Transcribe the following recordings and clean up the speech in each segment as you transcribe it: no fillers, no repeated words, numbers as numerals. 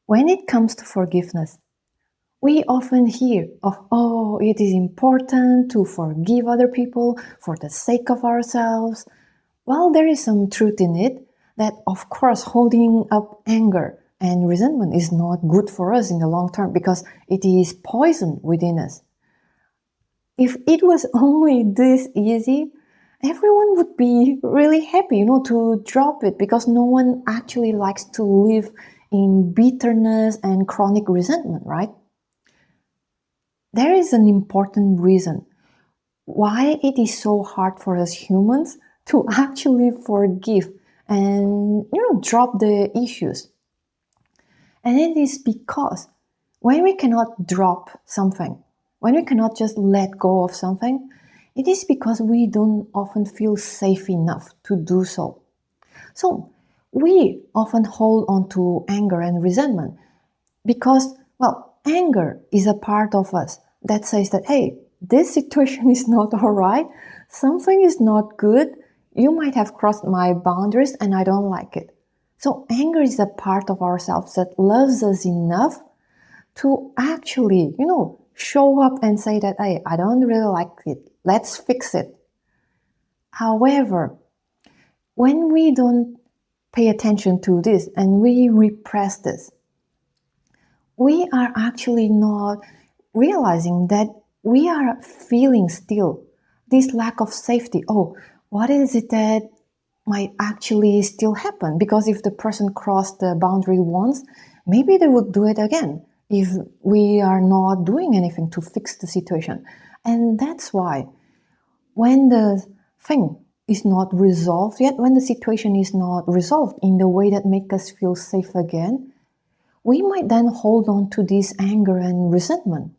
When it comes to forgiveness, we often hear of, oh, it is important to forgive other people for the sake of ourselves. Well, there is some truth in it that, of course, holding up anger and resentment is not good for us in the long term because it is poison within us. If it was only this easy, everyone would be really happy, to drop it because no one actually likes to live in bitterness and chronic resentment, right? There is an important reason why it is so hard for us humans to actually forgive and drop the issues. And it is because when we cannot drop something, when we cannot just let go of something, it is because we don't often feel safe enough to do so. So we often hold on to anger and resentment because, well, anger is a part of us that says that, hey, this situation is not all right, something is not good, you might have crossed my boundaries and I don't like it. So anger is a part of ourselves that loves us enough to actually, show up and say that, hey, I don't really like it, let's fix it. However, when we don't pay attention to this and we repress this, we are actually not realizing that we are feeling still this lack of safety. Oh, what is it that might actually still happen? Because if the person crossed the boundary once, maybe they would do it again if we are not doing anything to fix the situation. And that's why when the thing is not resolved yet, when the situation is not resolved in the way that makes us feel safe again, we might then hold on to this anger and resentment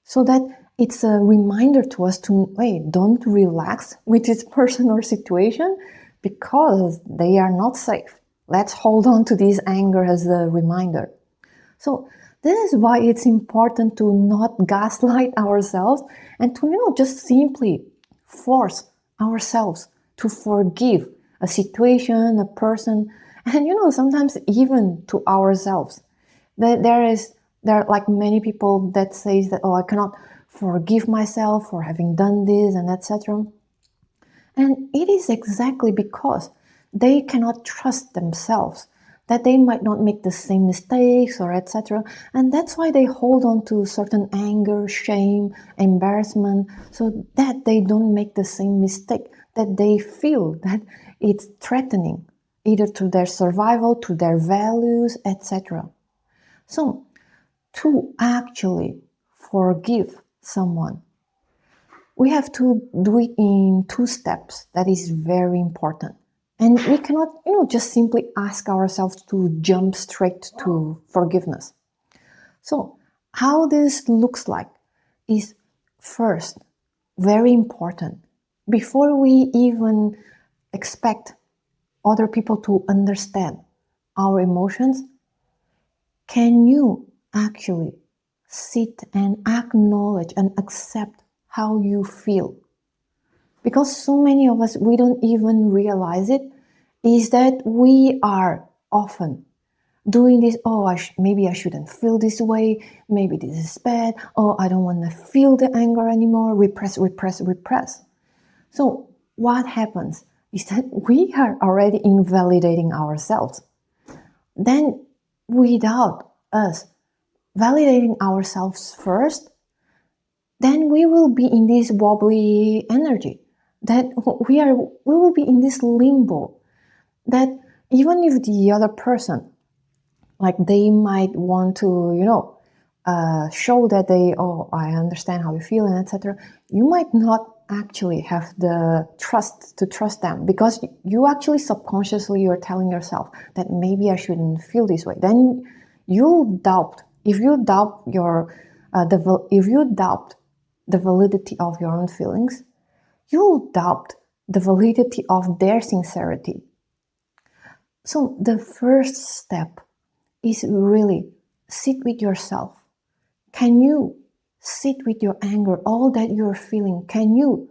so that it's a reminder to us to, wait, don't relax with this person or situation because they are not safe. Let's hold on to this anger as a reminder. So this is why it's important to not gaslight ourselves and to, just simply force ourselves to forgive a situation, a person, and, sometimes even to ourselves. There are like many people that says that, oh, I cannot forgive myself for having done this and etc. And it is exactly because they cannot trust themselves that they might not make the same mistakes or etc. And that's why they hold on to certain anger, shame, embarrassment, so that they don't make the same mistake, that they feel that it's threatening, either to their survival, to their values, etc. So, to actually forgive someone, we have to do it in 2 steps. That is very important. And we cannot, just simply ask ourselves to jump straight to forgiveness. So, how this looks like is first, very important. Before we even expect other people to understand our emotions, can you actually sit and acknowledge and accept how you feel? Because so many of us, we don't even realize it, is that we are often doing this, oh, maybe I shouldn't feel this way, maybe this is bad, oh, I don't want to feel the anger anymore, repress, repress, repress. So what happens is that we are already invalidating ourselves. Then without us validating ourselves first, then we will be in this wobbly energy, that we will be in this limbo, that even if the other person, like they might want to, show that I understand how you feel and etc. You might not actually have the trust to trust them because you actually subconsciously you're telling yourself that maybe I shouldn't feel this way. Then you'll doubt. If you doubt the validity of your own feelings, you'll doubt the validity of their sincerity. So the first step is really sit with yourself. Can you sit with your anger, all that you're feeling? Can you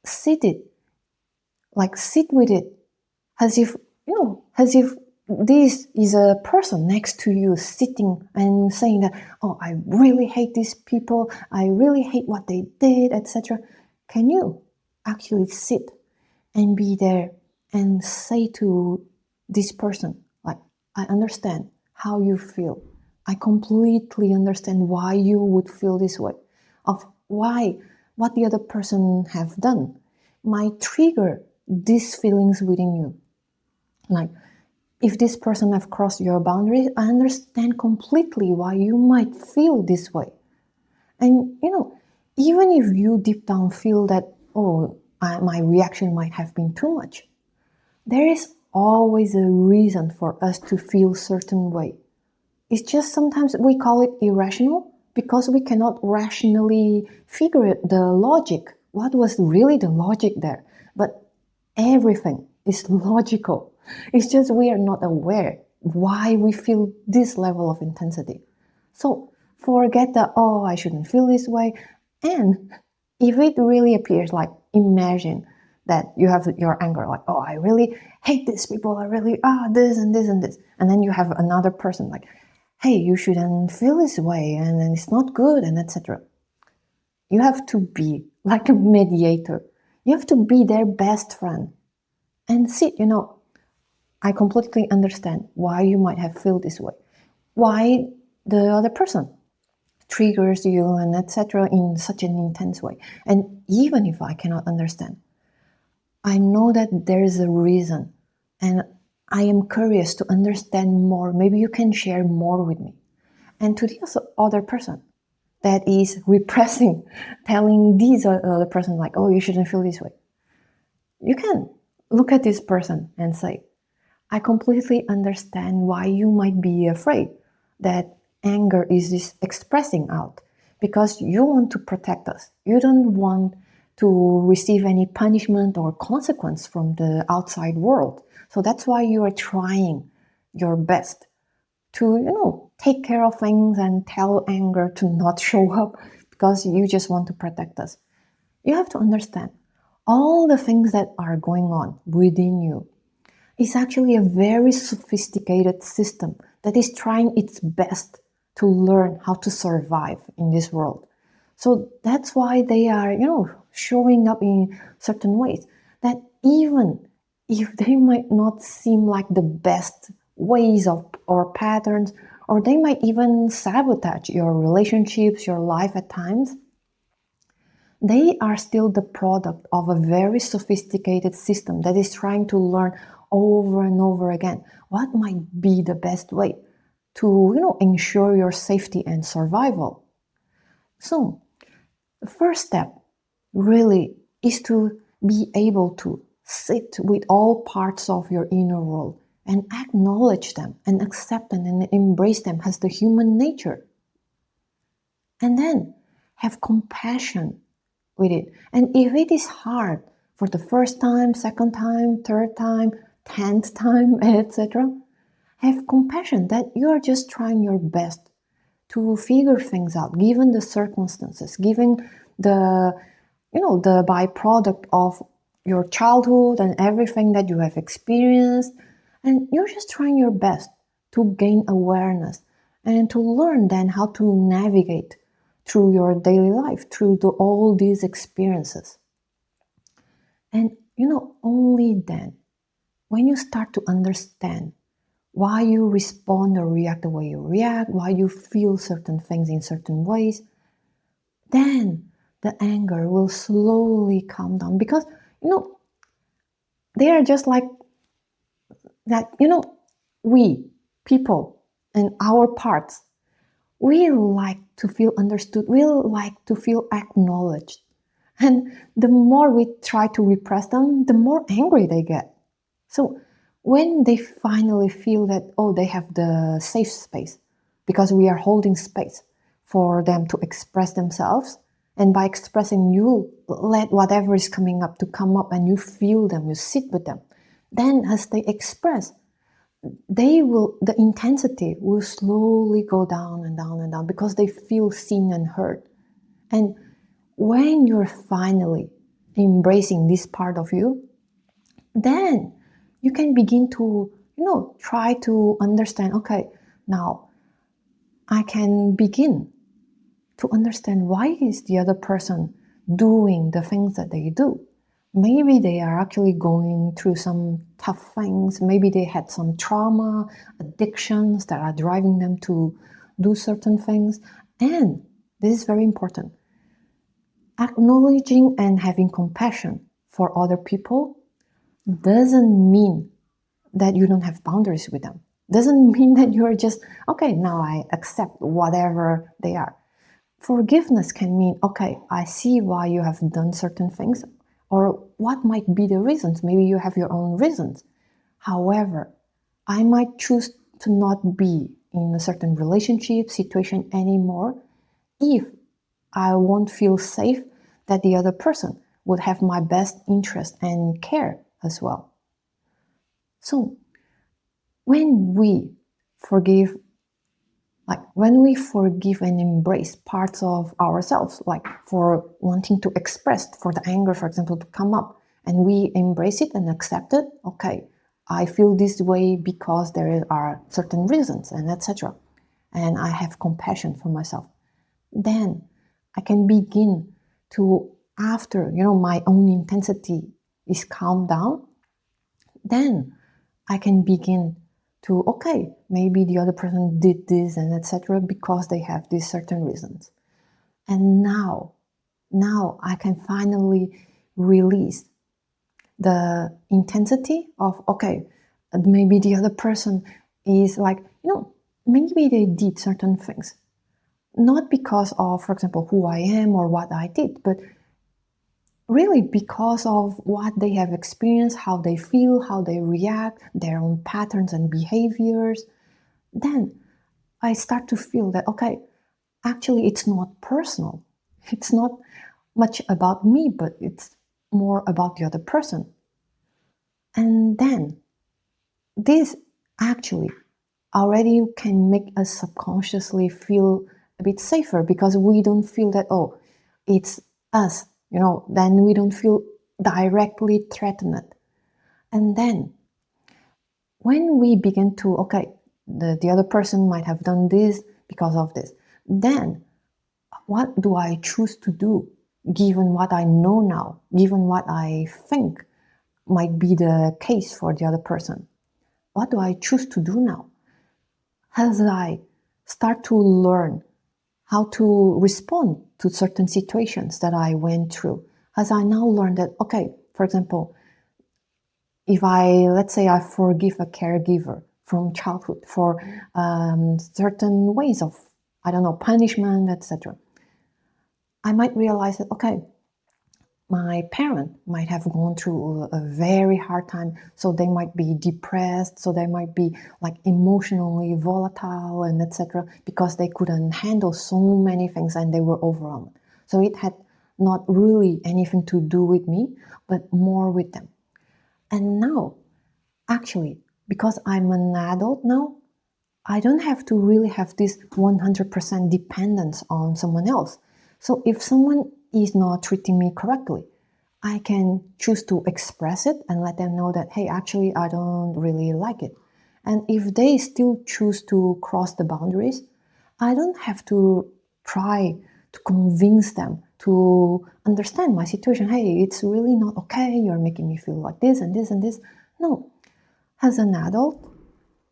sit with it as if this is a person next to you sitting and saying that, oh, I really hate these people, I really hate what they did, etc. Can you actually sit and be there and say to this person, like, I understand how you feel. I completely understand why you would feel this way, of why what the other person have done might trigger these feelings within you. Like, if this person have crossed your boundaries, I understand completely why you might feel this way. And even if you deep down feel that, oh, my reaction might have been too much, there is always a reason for us to feel certain way. It's just sometimes we call it irrational because we cannot rationally figure it, the logic. What was really the logic there? But everything is logical. It's just we are not aware why we feel this level of intensity. So forget the, oh, I shouldn't feel this way. And if it really appears, like, imagine that you have your anger, like, oh, I really hate these people, I really, this and this and this. And then you have another person like, hey, you shouldn't feel this way and it's not good and etc. You have to be like a mediator. You have to be their best friend. And see, I completely understand why you might have felt this way. Why the other person triggers you and etc. in such an intense way. And even if I cannot understand, I know that there is a reason, and I am curious to understand more. Maybe you can share more with me. And to the other person that is repressing, telling this other person like, oh, you shouldn't feel this way. You can look at this person and say, I completely understand why you might be afraid that anger is this expressing out, because you want to protect us. You don't want to receive any punishment or consequence from the outside world. So that's why you are trying your best to, take care of things and tell anger to not show up because you just want to protect us. You have to understand all the things that are going on within you. It's actually a very sophisticated system that is trying its best to learn how to survive in this world. So that's why they are, showing up in certain ways that even if they might not seem like the best ways of or patterns, or they might even sabotage your relationships, your life at times, they are still the product of a very sophisticated system that is trying to learn over and over again what might be the best way to, ensure your safety and survival. So, the first step really is to be able to sit with all parts of your inner world and acknowledge them and accept them and embrace them as the human nature. And then have compassion with it. And if it is hard for the first time, second time, third time, 10th time, etc., have compassion that you are just trying your best to figure things out, given the circumstances, given the, the byproduct of your childhood and everything that you have experienced. And you're just trying your best to gain awareness and to learn then how to navigate through your daily life, through all these experiences. And only then, when you start to understand why you respond or react the way you react, why you feel certain things in certain ways, then the anger will slowly calm down. Because, they are just like that, we, people, and our parts, we like to feel understood, we like to feel acknowledged. And the more we try to repress them, the more angry they get. So when they finally feel that, oh, they have the safe space, because we are holding space for them to express themselves, and by expressing, you let whatever is coming up to come up and you feel them, you sit with them. Then as they express, the intensity will slowly go down and down and down because they feel seen and heard. And when you're finally embracing this part of you, then you can begin to, try to understand, okay, now I can begin to understand why is the other person doing the things that they do. Maybe they are actually going through some tough things. Maybe they had some trauma, addictions that are driving them to do certain things. And this is very important. Acknowledging and having compassion for other people doesn't mean that you don't have boundaries with them. Doesn't mean that you're just, okay, now I accept whatever they are. Forgiveness can mean, okay, I see why you have done certain things, or what might be the reasons. Maybe you have your own reasons. However, I might choose to not be in a certain relationship, situation anymore if I won't feel safe that the other person would have my best interest and care as well. So, when we forgive when we forgive and embrace parts of ourselves, like for wanting to express, for the anger, for example, to come up, and we embrace it and accept it, okay, I feel this way because there are certain reasons, and etc. And I have compassion for myself. Then I can begin to, after my own intensity is calmed down, then I can begin to, okay, maybe the other person did this and etc. because they have these certain reasons. And now I can finally release the intensity of, okay, maybe the other person is like, maybe they did certain things. Not because of, for example, who I am or what I did, but really because of what they have experienced, how they feel, how they react, their own patterns and behaviors. Then I start to feel that, okay, actually it's not personal. It's not much about me, but it's more about the other person. And then this actually already can make us subconsciously feel a bit safer because we don't feel that, oh, it's us, then we don't feel directly threatened. And then when we begin to, okay, the other person might have done this because of this, then what do I choose to do given what I know now, given what I think might be the case for the other person? What do I choose to do now? As I start to learn how to respond to certain situations that I went through, as I now learn that, okay, for example, if let's say I forgive a caregiver from childhood for certain ways of, I don't know, punishment, etc., I might realize that, okay, my parent might have gone through a very hard time, so they might be depressed, so they might be like emotionally volatile and etc. because they couldn't handle so many things and they were overwhelmed. So it had not really anything to do with me, but more with them. And now, actually, because I'm an adult now, I don't have to really have this 100% dependence on someone else. So if someone is not treating me correctly, I can choose to express it and let them know that, hey, actually, I don't really like it. And if they still choose to cross the boundaries, I don't have to try to convince them to understand my situation. Hey, it's really not okay. You're making me feel like this and this and this. No. As an adult,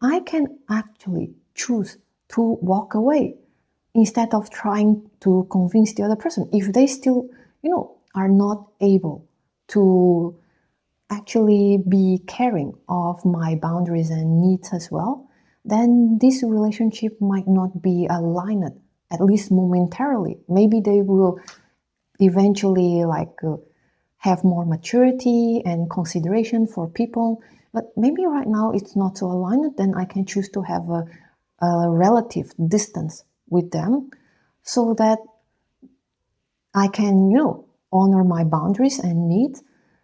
I can actually choose to walk away instead of trying to convince the other person. If they still, are not able to actually be caring of my boundaries and needs as well, then this relationship might not be aligned, at least momentarily. Maybe they will eventually have more maturity and consideration for people, but maybe right now it's not so aligned. Then I can choose to have a relative distance with them so that I can, honor my boundaries and needs.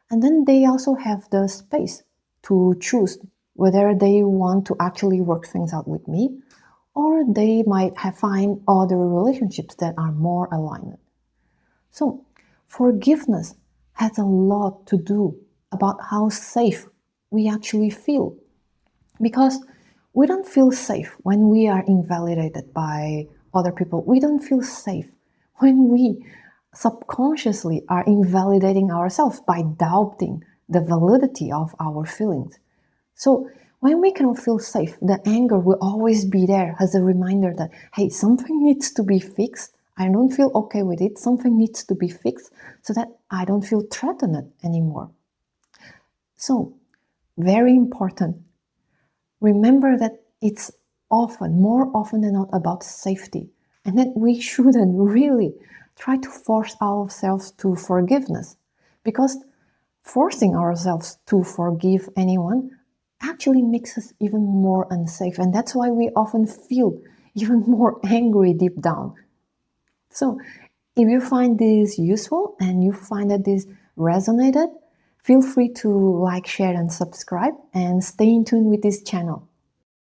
And then they also have the space to choose whether they want to actually work things out with me, or they might find other relationships that are more aligned. So forgiveness has a lot to do about how safe we actually feel Because we don't feel safe when we are invalidated by other people. We don't feel safe when we subconsciously are invalidating ourselves by doubting the validity of our feelings. So when we cannot feel safe, the anger will always be there as a reminder that, hey, something needs to be fixed. I don't feel okay with it. Something needs to be fixed so that I don't feel threatened anymore. So, very important. Remember that it's often, more often than not, about safety, and that we shouldn't really try to force ourselves to forgiveness, because forcing ourselves to forgive anyone actually makes us even more unsafe, and that's why we often feel even more angry deep down. So, if you find this useful and you find that this resonated, feel free to like, share, and subscribe, and stay in tune with this channel.